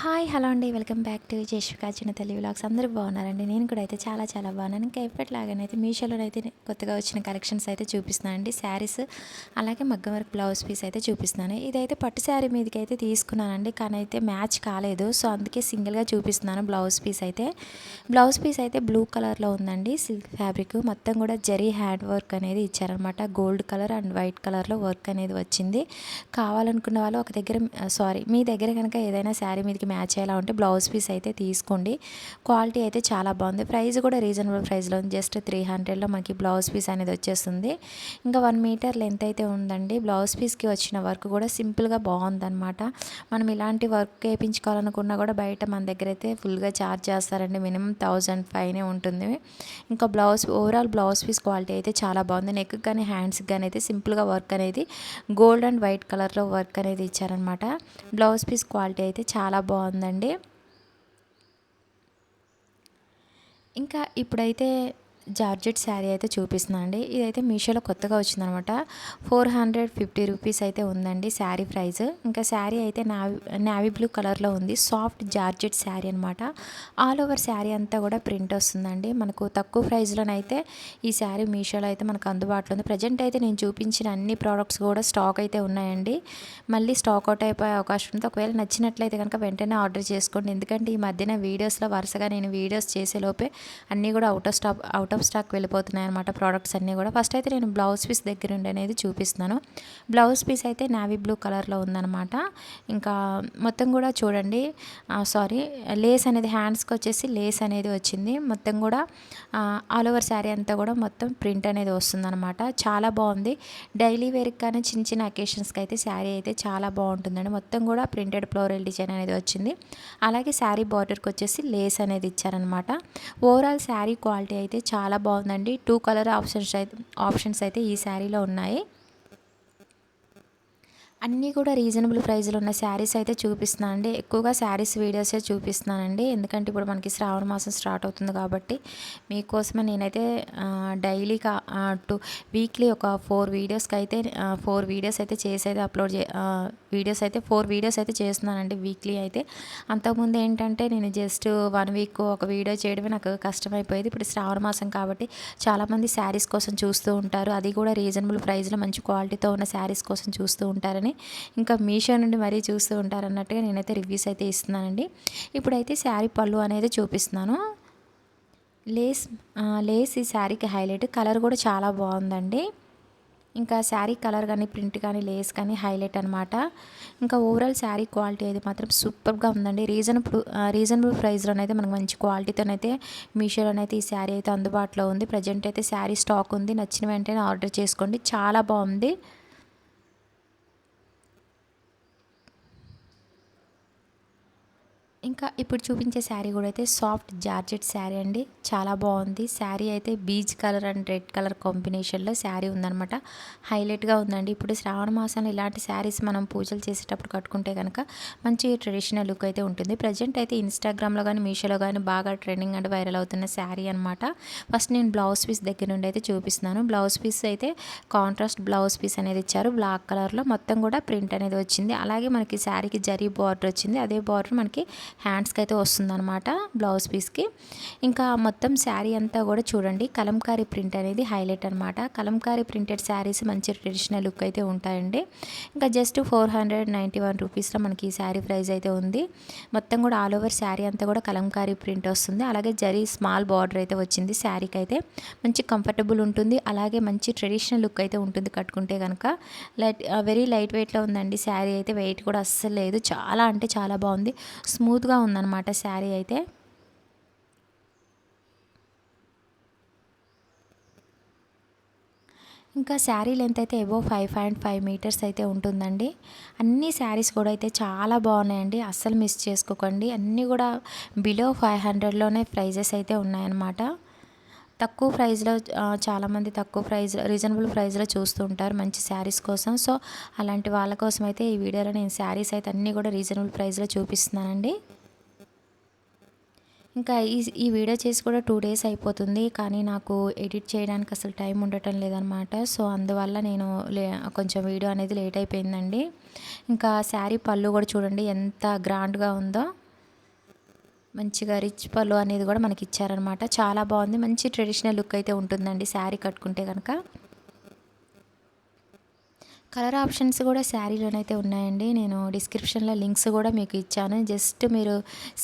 Hi hello అండి, welcome back to జేష్వికా చిన్న తల్లి వ్లాగ్స్. అందరూ బాగున్నారండి. నేను కూడా అయితే చాలా చాలా బాగున్నాను. ఇంకా ఎప్పటిలాగానైతే మీషోలో అయితే కొత్తగా వచ్చిన కలెక్షన్స్ అయితే చూపిస్తున్నానండి. శారీస్ అలాగే మగ్గం వర్క్ బ్లౌజ్ పీస్ అయితే చూపిస్తున్నాను. ఇదైతే పట్టు శారీ మీదకి అయితే తీసుకున్నానండి, కానీ అయితే మ్యాచ్ కాలేదు. సో అందుకే సింగిల్గా చూపిస్తున్నాను. బ్లౌజ్ పీస్ అయితే బ్లూ కలర్లో ఉందండి. సిల్క్ ఫ్యాబ్రిక్ మొత్తం కూడా జరీ హ్యాండ్ వర్క్ అనేది ఇచ్చారనమాట. గోల్డ్ కలర్ అండ్ వైట్ కలర్లో వర్క్ అనేది వచ్చింది. కావాలనుకున్న వాళ్ళు ఒక దగ్గర మీ దగ్గర కనుక ఏదైనా శారీ మీదకి మ్యాచ్ అయ్యేలా ఉంటే బ్లౌజ్ పీస్ అయితే తీసుకోండి. క్వాలిటీ అయితే చాలా బాగుంది. ప్రైస్ కూడా రీజనబుల్ ప్రైస్లో ఉంది. జస్ట్ 300లో మనకి బ్లౌజ్ పీస్ అనేది వచ్చేస్తుంది. ఇంకా 1 మీటర్ లెంత్ అయితే ఉందండి. బ్లౌజ్ పీస్కి వచ్చిన వర్క్ కూడా సింపుల్గా బాగుందన్నమాట. మనం ఇలాంటి వర్క్ వేయించుకోవాలనుకున్నా కూడా బయట మన దగ్గర అయితే ఫుల్గా ఛార్జ్ చేస్తారండి. మినిమం 1000 పైనే ఉంటుంది. ఇంకా ఓవరాల్ బ్లౌజ్ పీస్ క్వాలిటీ అయితే చాలా బాగుంది. నెక్ కానీ హ్యాండ్స్కి కానీ అయితే సింపుల్గా వర్క్ అనేది గోల్డ్ అండ్ వైట్ కలర్లో వర్క్ అనేది ఇచ్చారనమాట. బ్లౌజ్ పీస్ క్వాలిటీ అయితే చాలా బాగుందండి. ఇంకా ఇప్పుడైతే జార్జెట్ శారీ అయితే చూపిస్తున్నాను అండి. ఇదైతే మీషోలో కొత్తగా వచ్చిందనమాట. 450 రూపీస్ అయితే ఉందండి శారీ ప్రైస్. ఇంకా శారీ అయితే నావీ బ్లూ కలర్లో ఉంది. సాఫ్ట్ జార్జెట్ శారీ అనమాట. ఆల్ ఓవర్ శారీ అంతా కూడా ప్రింట్ వస్తుందండి. మనకు తక్కువ ప్రైస్లోనైతే ఈ శారీ మీషోలో అయితే మనకు అందుబాటులో ఉంది. ప్రజెంట్ అయితే నేను చూపించిన అన్ని ప్రోడక్ట్స్ కూడా స్టాక్ అయితే ఉన్నాయండి. మళ్ళీ స్టాక్ అవుట్ అయిపోయే అవకాశం ఉంది. ఒకవేళ నచ్చినట్లయితే కనుక వెంటనే ఆర్డర్ చేసుకోండి. ఎందుకంటే ఈ మధ్యన వీడియోస్లో వరుసగా నేను వీడియోస్ చేసేలోపే అన్నీ కూడా అవుట్ ఆఫ్ స్టాక్ వెళ్ళిపోతున్నాయి అనమాట. ప్రోడక్ట్స్ అన్నీ కూడా. ఫస్ట్ అయితే నేను బ్లౌజ్ పీస్ దగ్గర ఉండి అనేది చూపిస్తున్నాను. బ్లౌజ్ పీస్ అయితే నావీ బ్లూ కలర్లో ఉందన్నమాట. ఇంకా మొత్తం కూడా చూడండి, లేస్ అనేది హ్యాండ్స్కి వచ్చేసి లేస్ అనేది వచ్చింది. మొత్తం కూడా ఆల్ ఓవర్ శారీ అంతా కూడా మొత్తం ప్రింట్ అనేది వస్తుందన్నమాట. చాలా బాగుంది. డైలీ వేర్కి కానీ చిన్న చిన్న అకేషన్స్కి అయితే శారీ అయితే చాలా బాగుంటుందండి. మొత్తం కూడా ప్రింటెడ్ ఫ్లోరల్ డిజైన్ అనేది వచ్చింది. అలాగే శారీ బార్డర్కి వచ్చేసి లేస్ అనేది ఇచ్చారనమాట. ఓవరాల్ శారీ క్వాలిటీ అయితే చాలా బాగుందండి. 2 కలర్ ఆప్షన్స్ అయితే ఈ శారీలో ఉన్నాయి. అన్నీ కూడా రీజనబుల్ ప్రైస్లో ఉన్న శారీస్ అయితే చూపిస్తున్నాను అండి. ఎక్కువగా శారీస్ వీడియోసే చూపిస్తున్నానండి. ఎందుకంటే ఇప్పుడు మనకి శ్రావణ మాసం స్టార్ట్ అవుతుంది కాబట్టి మీకోసమే నేనైతే డైలీ వీక్లీ ఒక 4 వీడియోస్కి అయితే 4 వీడియోస్ అయితే చేసేది ఫోర్ వీడియోస్ అయితే చేస్తున్నానండి వీక్లీ అయితే. అంతకుముందు ఏంటంటే నేను జస్ట్ 1 వీక్ ఒక వీడియో చేయడమే నాకు కష్టమైపోయేది. ఇప్పుడు శ్రావణ మాసం కాబట్టి చాలామంది శారీస్ కోసం చూస్తూ ఉంటారు. అది కూడా రీజనబుల్ ప్రైస్లో మంచి క్వాలిటీతో ఉన్న శారీస్ కోసం చూస్తూ ఉంటారని, ఇంకా మీషో నుండి మరీ చూస్తూ ఉంటారన్నట్టుగా నేనైతే రివ్యూస్ అయితే ఇస్తున్నానండి. ఇప్పుడైతే శారీ పళ్ళు అనేది చూపిస్తున్నాను. లేస్ ఈ శారీకి హైలైట్. కలర్ కూడా చాలా బాగుందండి. ఇంకా శారీ కలర్ కానీ ప్రింట్ కానీ లేస్ కానీ హైలైట్ అనమాట. ఇంకా ఓవరాల్ శారీ క్వాలిటీ అయితే మాత్రం సూపర్గా ఉందండి. రీజనబుల్ ప్రైస్లోనైతే మనకు మంచి క్వాలిటీతోనైతే మీషోలోనైతే ఈ శారీ అయితే అందుబాటులో ఉంది. ప్రజెంట్ అయితే శారీ స్టాక్ ఉంది. నచ్చిన వెంటనే ఆర్డర్ చేసుకోండి. చాలా బాగుంది. ఇంకా ఇప్పుడు చూపించే శారీ కూడా అయితే సాఫ్ట్ జార్జెట్ శారీ అండి. చాలా బాగుంది. శారీ అయితే beach colour and red colour కాంబినేషన్లో శారీ ఉందన్నమాట. హైలైట్గా ఉందండి. ఇప్పుడు శ్రావణ మాసంలో ఇలాంటి శారీస్ మనం పూజలు చేసేటప్పుడు కట్టుకుంటే కనుక మంచి ట్రెడిషనల్ లుక్ అయితే ఉంటుంది. ప్రజెంట్ అయితే ఇన్స్టాగ్రామ్లో కానీ మీషోలో కానీ బాగా ట్రెండింగ్ అండ్ వైరల్ అవుతున్న శారీ అనమాట. ఫస్ట్ నేను బ్లౌజ్ పీస్ దగ్గర నుండి అయితే చూపిస్తున్నాను. బ్లౌజ్ పీస్ అయితే కాంట్రాస్ట్ బ్లౌజ్ పీస్ అనేది ఇచ్చారు. బ్లాక్ కలర్లో మొత్తం కూడా ప్రింట్ అనేది వచ్చింది. అలాగే మనకి శారీకి జరీ బార్డర్ వచ్చింది. అదే బార్డర్ మనకి హ్యాండ్స్కి అయితే వస్తుందన్నమాట బ్లౌజ్ పీస్కి. ఇంకా మొత్తం శారీ అంతా కూడా చూడండి కలంకారీ ప్రింట్ అనేది హైలైట్ అనమాట. కలంకారీ ప్రింటెడ్ శారీస్ మంచి ట్రెడిషనల్ లుక్ అయితే ఉంటాయండి. ఇంకా జస్ట్ 491 రూపీస్లో మనకి ఈ శారీ ప్రైస్ అయితే ఉంది. మొత్తం కూడా ఆల్ ఓవర్ శారీ అంతా కూడా కలంకారీ ప్రింట్ వస్తుంది. అలాగే జరీ స్మాల్ బార్డర్ అయితే వచ్చింది. శారీకి అయితే మంచి కంఫర్టబుల్ ఉంటుంది. అలాగే మంచి ట్రెడిషనల్ లుక్ అయితే ఉంటుంది కట్టుకుంటే కనుక. వెరీ లైట్ వెయిట్లో ఉందండి శారీ అయితే. వెయిట్ కూడా అస్సలు లేదు. చాలా అంటే చాలా బాగుంది. స్మూత్గా ఉందన్నమాట శారీ అయితే. ఇంకా శారీ లెంత్ అయితే అబోవ్ 5.5 మీటర్స్ అయితే ఉంటుందండి. అన్ని శారీస్ కూడా అయితే చాలా బాగున్నాయండి. అస్సలు మిస్ చేసుకోకండి. అన్నీ కూడా బిలో 500లోనే ప్రైజెస్ అయితే ఉన్నాయన్నమాట. తక్కువ ప్రైస్లో చాలామంది రీజనబుల్ ప్రైస్లో చూస్తూ ఉంటారు మంచి శారీస్ కోసం. సో అలాంటి వాళ్ళ కోసం అయితే ఈ వీడియోలో నేను శారీస్ అయితే అన్నీ కూడా రీజనబుల్ ప్రైస్లో చూపిస్తున్నానండి. ఇంకా ఈ వీడియో చేసి కూడా 2 డేస్ అయిపోతుంది. కానీ నాకు ఎడిట్ చేయడానికి అసలు టైం ఉండటం లేదనమాట. సో అందువల్ల నేను కొంచెం వీడియో అనేది లేట్ అయిపోయిందండి. ఇంకా శారీ పళ్ళు కూడా చూడండి ఎంత గ్రాండ్గా ఉందో. మంచిగా రిచ్ పళ్ళు అనేది కూడా మనకి ఇచ్చారనమాట. చాలా బాగుంది. మంచి ట్రెడిషనల్ లుక్ అయితే ఉంటుందండి శారీ కట్టుకుంటే కనుక. కలర్ ఆప్షన్స్ కూడా శారీలోనైతే ఉన్నాయండి. నేను డిస్క్రిప్షన్లో లింక్స్ కూడా మీకు ఇచ్చాను. జస్ట్ మీరు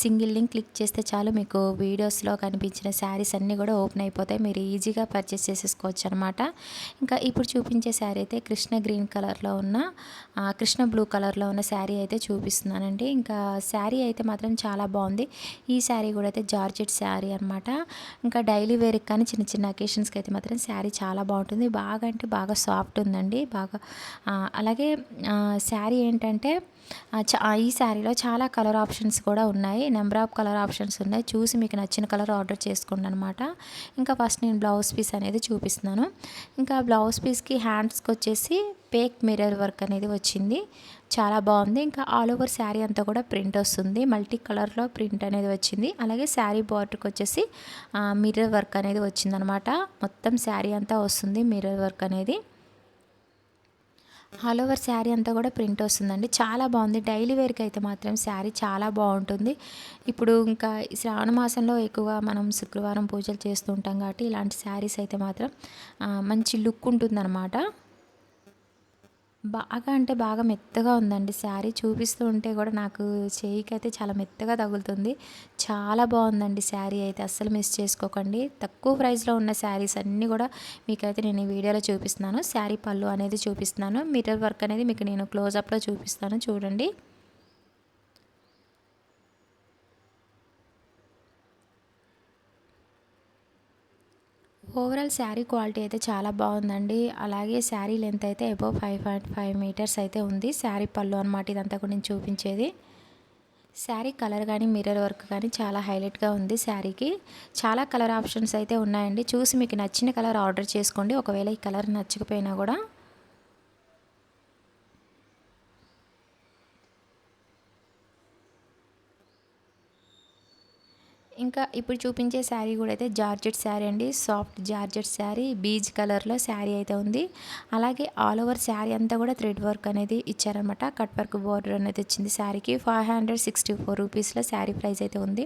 సింగిల్ లింక్ క్లిక్ చేస్తే చాలు మీకు వీడియోస్లో కనిపించిన శారీస్ అన్నీ కూడా ఓపెన్ అయిపోతాయి. మీరు ఈజీగా పర్చేస్ చేసేసుకోవచ్చు అనమాట. ఇంకా ఇప్పుడు చూపించే శారీ అయితే కృష్ణ గ్రీన్ కలర్లో ఉన్న కృష్ణ బ్లూ కలర్లో ఉన్న శారీ అయితే చూపిస్తున్నానండి. ఇంకా శారీ అయితే మాత్రం చాలా బాగుంది. ఈ శారీ కూడా అయితే జార్జెట్ శారీ అనమాట. ఇంకా డైలీ వేర్కి కానీ చిన్న చిన్న అకేషన్స్కి అయితే మాత్రం శారీ చాలా బాగుంటుంది. బాగా అంటే బాగా సాఫ్ట్ ఉందండి. బాగా అలాగే శారీ ఏంటంటే ఈ శారీలో చాలా కలర్ ఆప్షన్స్ కూడా ఉన్నాయి. నెంబర్ ఆఫ్ కలర్ ఆప్షన్స్ ఉన్నాయి. చూసి మీకు నచ్చిన కలర్ ఆర్డర్ చేసుకోండి అనమాట. ఇంకా ఫస్ట్ నేను బ్లౌజ్ పీస్ అనేది చూపిస్తున్నాను. ఇంకా బ్లౌజ్ పీస్కి హ్యాండ్స్కి వచ్చేసి పేక్ మిర్రర్ వర్క్ అనేది వచ్చింది. చాలా బాగుంది. ఇంకా ఆల్ ఓవర్ శారీ అంతా కూడా ప్రింట్ వస్తుంది. మల్టీ కలర్లో ప్రింట్ అనేది వచ్చింది. అలాగే శారీ బార్డర్కి వచ్చేసి మిర్రర్ వర్క్ అనేది వచ్చిందనమాట. మొత్తం శారీ అంతా వస్తుంది మిర్రర్ వర్క్ అనేది. ఆల్ ఓవర్ శారీ అంతా కూడా ప్రింట్ వస్తుందండి. చాలా బాగుంది. డైలీ వేర్కి అయితే మాత్రం శారీ చాలా బాగుంటుంది. ఇప్పుడు ఇంకా శ్రావణ మాసంలో ఎక్కువగా మనం శుక్రవారం పూజలు చేస్తూ ఉంటాం కాబట్టి ఇలాంటి శారీస్ అయితే మాత్రం మంచి లుక్ ఉంటుందన్నమాట. బాగా అంటే బాగా మెత్తగా ఉందండి శారీ. చూపిస్తూ ఉంటే కూడా నాకు చేయికైతే చాలా మెత్తగా తగులుతుంది. చాలా బాగుందండి శారీ అయితే. అస్సలు మిస్ చేసుకోకండి. తక్కువ ప్రైస్లో ఉన్న శారీస్ అన్నీ కూడా మీకైతే నేను ఈ వీడియోలో చూపిస్తున్నాను. శారీ పళ్ళు అనేది చూపిస్తున్నాను. మిర్రర్ వర్క్ అనేది మీకు నేను క్లోజప్లో చూపిస్తాను చూడండి. ఓవరాల్ శారీ క్వాలిటీ అయితే చాలా బాగుందండి. అలాగే శారీ లెంత్ అయితే అబోవ్ 5.5 మీటర్స్ అయితే ఉంది. శారీ పళ్ళు అనమాట ఇదంతా కూడా నేను చూపించేది. శారీ కలర్ కానీ మిర్రర్ వర్క్ కానీ చాలా హైలైట్గా ఉంది శారీకి. చాలా కలర్ ఆప్షన్స్ అయితే ఉన్నాయండి. చూసి మీకు నచ్చిన కలర్ ఆర్డర్ చేసుకోండి. ఒకవేళ ఈ కలర్ నచ్చకపోయినా కూడా ఇంకా ఇప్పుడు చూపించే శారీ కూడా అయితే జార్జెట్ శారీ అండి. సాఫ్ట్ జార్జెట్ శారీ బీజ్ కలర్లో శారీ అయితే ఉంది. అలాగే ఆల్ ఓవర్ శారీ అంతా కూడా థ్రెడ్ వర్క్ అనేది ఇచ్చారనమాట. కట్ వర్క్ బోర్డర్ అనేది వచ్చింది శారీకి. 564 రూపీస్లో శారీ ప్రైస్ అయితే ఉంది.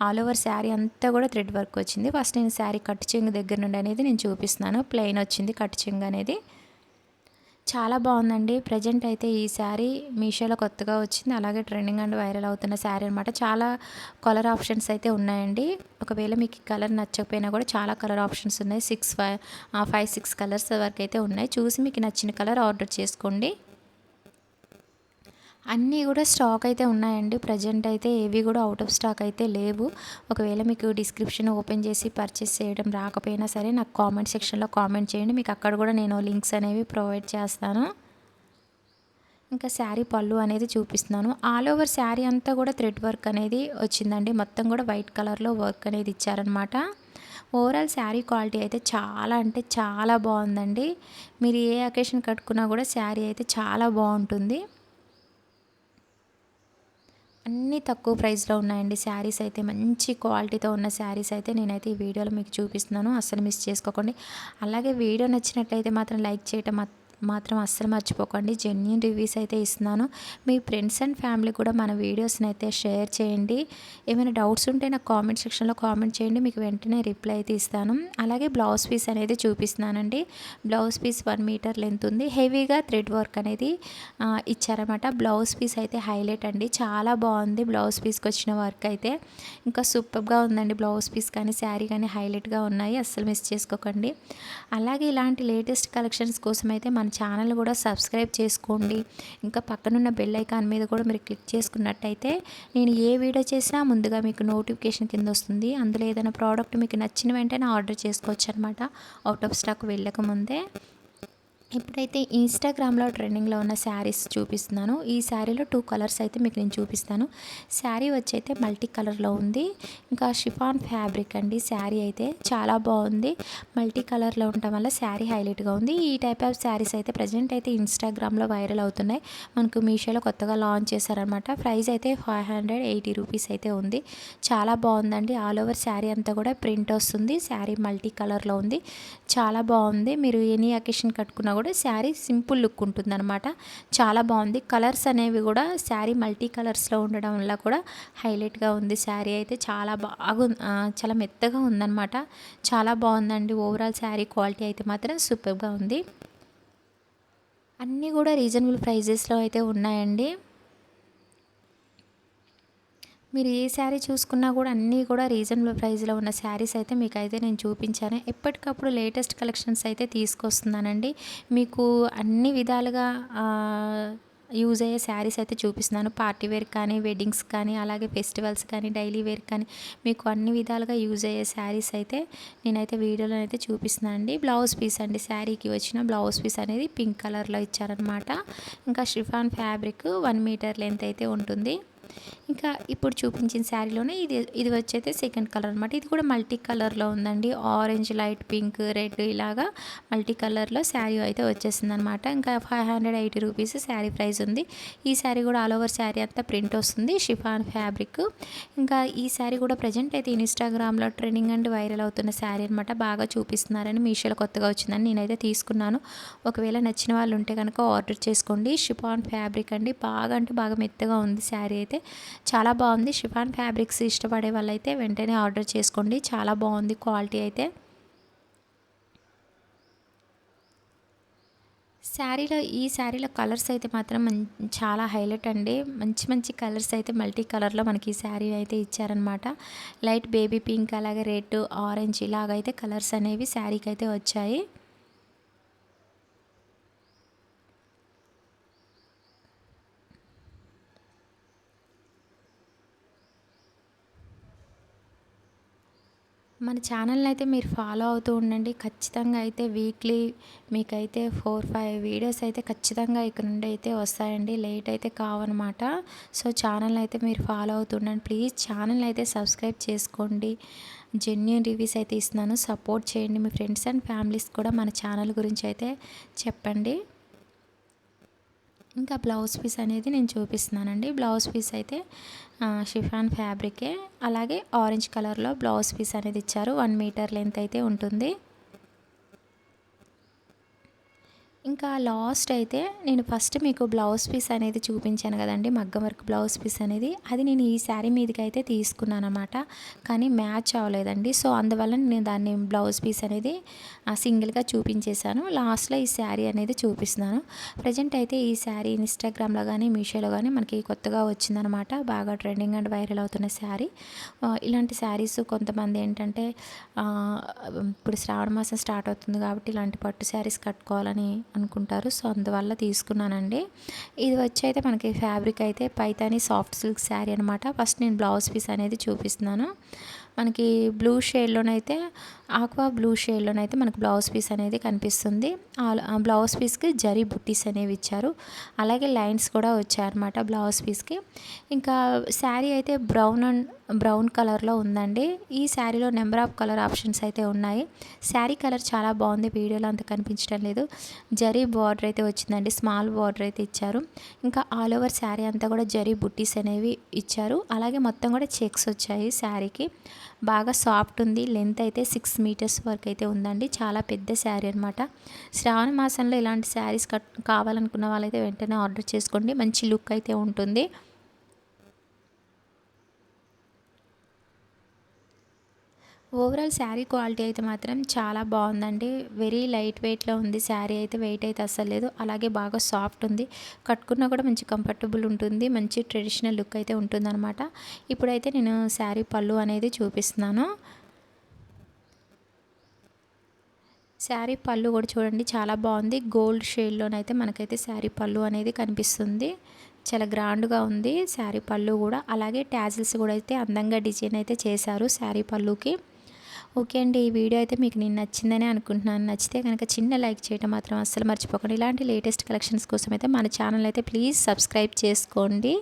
ఆల్ ఓవర్ శారీ అంతా కూడా థ్రెడ్ వర్క్ వచ్చింది. ఫస్ట్ నేను శారీ కట్ చెంగు దగ్గర నుండి అనేది నేను చూపిస్తున్నాను. ప్లెయిన్ వచ్చింది కట్ చెంగు అనేది. చాలా బాగుందండి. ప్రజెంట్ అయితే ఈ శారీ మీషోలో కొత్తగా వచ్చింది. అలాగే ట్రెండింగ్ అండ్ వైరల్ అవుతున్న శారీ అనమాట. చాలా కలర్ ఆప్షన్స్ అయితే ఉన్నాయండి. ఒకవేళ మీకు ఈ కలర్ నచ్చకపోయినా కూడా చాలా కలర్ ఆప్షన్స్ ఉన్నాయి. 6 కలర్స్ వరకు అయితే ఉన్నాయి. చూసి మీకు నచ్చిన కలర్ ఆర్డర్ చేసుకోండి. అన్నీ కూడా స్టాక్ అయితే ఉన్నాయండి. ప్రజెంట్ అయితే ఏవి కూడా అవుట్ ఆఫ్ స్టాక్ అయితే లేవు. ఒకవేళ మీకు డిస్క్రిప్షన్ ఓపెన్ చేసి పర్చేస్ చేయడం రాకపోయినా సరే నాకు కామెంట్ సెక్షన్లో కామెంట్ చేయండి. మీకు అక్కడ కూడా నేను లింక్స్ అనేవి ప్రొవైడ్ చేస్తాను. ఇంకా శారీ పళ్ళు అనేది చూపిస్తున్నాను. ఆల్ ఓవర్ శారీ అంతా కూడా థ్రెడ్ వర్క్ అనేది వచ్చిందండి. మొత్తం కూడా వైట్ కలర్లో వర్క్ అనేది ఇచ్చారనమాట. ఓవరాల్ శారీ క్వాలిటీ అయితే చాలా అంటే చాలా బాగుందండి. మీరు ఏ అకేషన్ కట్టుకున్నా కూడా శారీ అయితే చాలా బాగుంటుంది. అన్నీ తక్కువ ప్రైస్లో ఉన్నాయండి. శారీస్ అయితే మంచి క్వాలిటీతో ఉన్న శారీస్ అయితే నేనైతే ఈ వీడియోలో మీకు చూపిస్తున్నాను. అస్సలు మిస్ చేసుకోకండి. అలాగే వీడియో నచ్చినట్లయితే మాత్రం లైక్ చేయటం మాత్రం అస్సలు మర్చిపోకండి. జెన్యూన్ రివ్యూస్ అయితే ఇస్తున్నాను. మీ ఫ్రెండ్స్ అండ్ ఫ్యామిలీ కూడా మన వీడియోస్ని అయితే షేర్ చేయండి. ఏమైనా డౌట్స్ ఉంటే నాకు కామెంట్ సెక్షన్లో కామెంట్ చేయండి. మీకు వెంటనే రిప్లై అయితే ఇస్తాను. అలాగే బ్లౌజ్ పీస్ అనేది చూపిస్తున్నానండి. బ్లౌజ్ పీస్ 1 మీటర్ లెంత్ ఉంది. హెవీగా థ్రెడ్ వర్క్ అనేది ఇచ్చారన్నమాట. బ్లౌజ్ పీస్ అయితే హైలైట్ అండి. చాలా బాగుంది బ్లౌజ్ పీస్కి వచ్చిన వర్క్ అయితే. ఇంకా సూపర్గా ఉందండి. బ్లౌజ్ పీస్ కానీ శారీ కానీ హైలైట్గా ఉన్నాయి. అస్సలు మిస్ చేసుకోకండి. అలాగే ఇలాంటి లేటెస్ట్ కలెక్షన్స్ కోసం అయితే మన ఛానల్ కూడా సబ్స్క్రైబ్ చేసుకోండి. ఇంకా పక్కనున్న బెల్ ఐకాన్ మీద కూడా మీరు క్లిక్ చేసుకున్నట్టయితే నేను ఏ వీడియో చేసినా ముందుగా మీకు నోటిఫికేషన్ కింద వస్తుంది. అందులో ఏదైనా ప్రోడక్ట్ మీకు నచ్చిన వెంటనే ఆర్డర్ చేసుకోవచ్చు అనమాట, అవుట్ ఆఫ్ స్టాక్ వెళ్ళకముందే. ఇప్పుడైతే ఇన్స్టాగ్రామ్లో ట్రెండింగ్లో ఉన్న శారీస్ చూపిస్తున్నాను. ఈ శారీలో 2 కలర్స్ అయితే మీకు నేను చూపిస్తాను. శారీ వచ్చి అయితే మల్టీ కలర్లో ఉంది. ఇంకా షిఫాన్ ఫ్యాబ్రిక్ అండి. శారీ అయితే చాలా బాగుంది. మల్టీ కలర్లో ఉండటం వల్ల శారీ హైలైట్గా ఉంది. ఈ టైప్ ఆఫ్ శారీస్ అయితే ప్రజెంట్ అయితే ఇన్స్టాగ్రామ్లో వైరల్ అవుతున్నాయి. మనకు మీషోలో కొత్తగా లాంచ్ చేశారనమాట. ప్రైస్ అయితే 580 రూపీస్ అయితే ఉంది. చాలా బాగుందండి. ఆల్ ఓవర్ శారీ అంతా కూడా ప్రింట్ వస్తుంది. శారీ మల్టీ కలర్లో ఉంది. చాలా బాగుంది. మీరు ఎనీ అకేషన్ కట్టుకున్నా కూడా కూడా శారీ సింపుల్ లుక్ ఉంటుందన్నమాట. చాలా బాగుంది. కలర్స్ అనేవి కూడా శారీ మల్టీ కలర్స్లో ఉండడం వల్ల కూడా హైలైట్గా ఉంది. శారీ అయితే చాలా బాగా చాలా మెత్తగా ఉందన్నమాట. చాలా బాగుందండి. ఓవరాల్ శారీ క్వాలిటీ అయితే మాత్రం సూపర్గా ఉంది. అన్నీ కూడా రీజనబుల్ ప్రైజెస్లో అయితే ఉన్నాయండి. మీరు ఏ శారీ చూసుకున్నా కూడా అన్నీ కూడా రీజనబుల్ ప్రైస్లో ఉన్న శారీస్ అయితే మీకైతే నేను చూపించాను. ఎప్పటికప్పుడు లేటెస్ట్ కలెక్షన్స్ అయితే తీసుకొస్తున్నానండి. మీకు అన్ని విధాలుగా యూజ్ అయ్యే శారీస్ అయితే చూపిస్తున్నాను. పార్టీ వేర్ కానీ, వెడ్డింగ్స్ కానీ, అలాగే ఫెస్టివల్స్ కానీ, డైలీ వేర్ కానీ మీకు అన్ని విధాలుగా యూజ్ అయ్యే శారీస్ అయితే నేనైతే వీడియోలో అయితే చూపిస్తున్నాను అండి. బ్లౌజ్ పీస్ అండి, శారీకి వచ్చిన బ్లౌజ్ పీస్ అనేది పింక్ కలర్లో ఇచ్చారనమాట. ఇంకా షిఫాన్ ఫ్యాబ్రిక్ 1 మీటర్ లెంత్ అయితే ఉంటుంది. ఇంకా ఇప్పుడు చూపించిన శారీలోనే ఇది వచ్చైతే సెకండ్ కలర్ అనమాట. ఇది కూడా మల్టీ కలర్లో ఉందండి. ఆరెంజ్, లైట్ పింక్, రెడ్ ఇలాగా మల్టీ కలర్లో శారీ అయితే వచ్చేసింది అనమాట. ఇంకా 580 రూపీస్ శారీ ప్రైస్ ఉంది. ఈ శారీ కూడా ఆల్ ఓవర్ శారీ అంతా ప్రింట్ వస్తుంది, షిఫాన్ ఫ్యాబ్రిక్. ఇంకా ఈ శారీ కూడా ప్రజెంట్ అయితే ఇన్స్టాగ్రామ్లో ట్రెండింగ్ అండ్ వైరల్ అవుతున్న శారీ అనమాట. బాగా చూపిస్తున్నారని మీషోలో కొత్తగా వచ్చిందని నేనైతే తీసుకున్నాను. ఒకవేళ నచ్చిన వాళ్ళు ఉంటే కనుక ఆర్డర్ చేసుకోండి. షిఫాన్ ఫ్యాబ్రిక్ అండి, బాగా అంటే బాగా మెత్తగా ఉంది శారీ అయితే. చాలా బాగుంది. షిఫాన్ ఫ్యాబ్రిక్స్ ఇష్టపడే వాళ్ళైతే వెంటనే ఆర్డర్ చేసుకోండి. చాలా బాగుంది క్వాలిటీ అయితే. ఈ శారీలో కలర్స్ అయితే మాత్రం చాలా హైలైట్ అండి. మంచి మంచి కలర్స్ అయితే మల్టీ కలర్లో మనకి ఈ శారీ అయితే ఇచ్చారనమాట. లైట్ బేబీ పింక్, అలాగే రెడ్, ఆరెంజ్ ఇలాగైతే కలర్స్ అనేవి శారీకి అయితే వచ్చాయి. మన ఛానల్ని అయితే మీరు ఫాలో అవుతూ ఉండండి. ఖచ్చితంగా అయితే వీక్లీ మీకైతే 4-5 వీడియోస్ అయితే ఖచ్చితంగా ఇక్కడ నుండి అయితే వస్తాయండి. లేట్ అయితే కావన్నమాట. సో ఛానల్ అయితే మీరు ఫాలో అవుతూ ఉండండి. ప్లీజ్ ఛానల్ అయితే సబ్స్క్రైబ్ చేసుకోండి. జెన్యూన్ రివ్యూస్ అయితే ఇస్తున్నాను, సపోర్ట్ చేయండి. మీ ఫ్రెండ్స్ అండ్ ఫ్యామిలీస్ కూడా మన ఛానల్ గురించి అయితే చెప్పండి. ఇంకా బ్లౌజ్ పీస్ అనేది నేను చూపిస్తున్నానండి. బ్లౌజ్ పీస్ అయితే షిఫాన్ ఫ్యాబ్రికే, అలాగే ఆరెంజ్ కలర్లో బ్లౌజ్ పీస్ అనేది ఇచ్చారు. 1 మీటర్ లెంత్ అయితే ఉంటుంది. ఇంకా లాస్ట్ అయితే నేను ఫస్ట్ మీకు బ్లౌజ్ పీస్ అనేది చూపించాను కదండి, మగ్గం వర్క్ బ్లౌజ్ పీస్ అనేది. అది నేను ఈ శారీ మీదకి అయితే తీసుకున్నాను అనమాట. కానీ మ్యాచ్ అవ్వలేదండి. సో అందువల్ల నేను దాన్ని బ్లౌజ్ పీస్ అనేది సింగిల్గా చూపించేశాను. లాస్ట్లో ఈ శారీ అనేది చూపిస్తున్నాను. ప్రజెంట్ అయితే ఈ శారీ ఇన్స్టాగ్రామ్లో కానీ, మీషోలో కానీ మనకి కొత్తగా వచ్చిందనమాట. బాగా ట్రెండింగ్ అండ్ వైరల్ అవుతున్న శారీ. ఇలాంటి శారీస్ కొంతమంది ఏంటంటే ఇప్పుడు శ్రావణ మాసం స్టార్ట్ అవుతుంది కాబట్టి ఇలాంటి పట్టు శారీస్ కట్టుకోవాలని అనుకుంటారు. సో అందువల్ల తీసుకున్నానండి. ఇది వచ్చి అయితే మనకి ఫ్యాబ్రిక్ అయితే పైతాని సాఫ్ట్ సిల్క్ శారీ అనమాట. ఫస్ట్ నేను బ్లౌజ్ పీస్ అనేది చూపిస్తున్నాను. మనకి బ్లూ షేడ్లోనైతే, ఆక్వా బ్లూ షేడ్లోనైతే మనకు బ్లౌజ్ పీస్ అనేది కనిపిస్తుంది. ఆ బ్లౌజ్ పీస్కి జరీ బుట్టీస్ అనేవి ఇచ్చారు. అలాగే లైన్స్ కూడా వచ్చాయన్నమాట బ్లౌజ్ పీస్కి. ఇంకా శారీ అయితే బ్రౌన్ కలర్లో ఉందండి. ఈ శారీలో నెంబర్ ఆఫ్ కలర్ ఆప్షన్స్ అయితే ఉన్నాయి. శారీ కలర్ చాలా బాగుంది, వీడియోలో అంత కనిపించడం లేదు. జరీ బార్డర్ అయితే వచ్చిందండి, స్మాల్ బార్డర్ అయితే ఇచ్చారు. ఇంకా ఆల్ ఓవర్ శారీ అంతా కూడా జరీ బుట్టీస్ అనేవి ఇచ్చారు. అలాగే మొత్తం కూడా చెక్స్ వచ్చాయి శారీకి. బాగా సాఫ్ట్ ఉంది. లెంత్ అయితే 6 మీటర్స్ వరకు అయితే ఉందండి. చాలా పెద్ద శారీ అనమాట. శ్రావణ మాసంలో ఇలాంటి శారీస్ కావాలనుకున్న వాళ్ళైతే వెంటనే ఆర్డర్ చేసుకోండి. మంచి లుక్ అయితే ఉంటుంది. ఓవరాల్ శారీ క్వాలిటీ అయితే మాత్రం చాలా బాగుందండి. వెరీ లైట్ వెయిట్లో ఉంది శారీ అయితే. వెయిట్ అయితే అస్సలు లేదు. అలాగే బాగా సాఫ్ట్ ఉంది. కట్టుకున్నా కూడా మంచి కంఫర్టబుల్ ఉంటుంది. మంచి ట్రెడిషనల్ లుక్ అయితే ఉంటుందన్నమాట. ఇప్పుడైతే నేను శారీ పళ్ళు అనేది చూపిస్తున్నాను. శారీ పళ్ళు కూడా చూడండి, చాలా బాగుంది. గోల్డ్ షేడ్లోనైతే మనకైతే శారీ పళ్ళు అనేది కనిపిస్తుంది. చాలా గ్రాండ్గా ఉంది శారీ పళ్ళు కూడా. అలాగే ట్యాజిల్స్ కూడా అయితే అందంగా డిజైన్ అయితే చేశారు శారీ పళ్ళుకి. ఓకే అండి, ఈ వీడియో అయితే మీకు నేను నచ్చిందని అనుకుంటున్నాను. నచ్చితే కనుక చిన్న లైక్ చేయడం మాత్రం అస్సలు మర్చిపోకండి. ఇలాంటి లేటెస్ట్ కలెక్షన్స్ కోసం అయితే మన ఛానల్ అయితే ప్లీజ్ సబ్స్క్రైబ్ చేసుకోండి.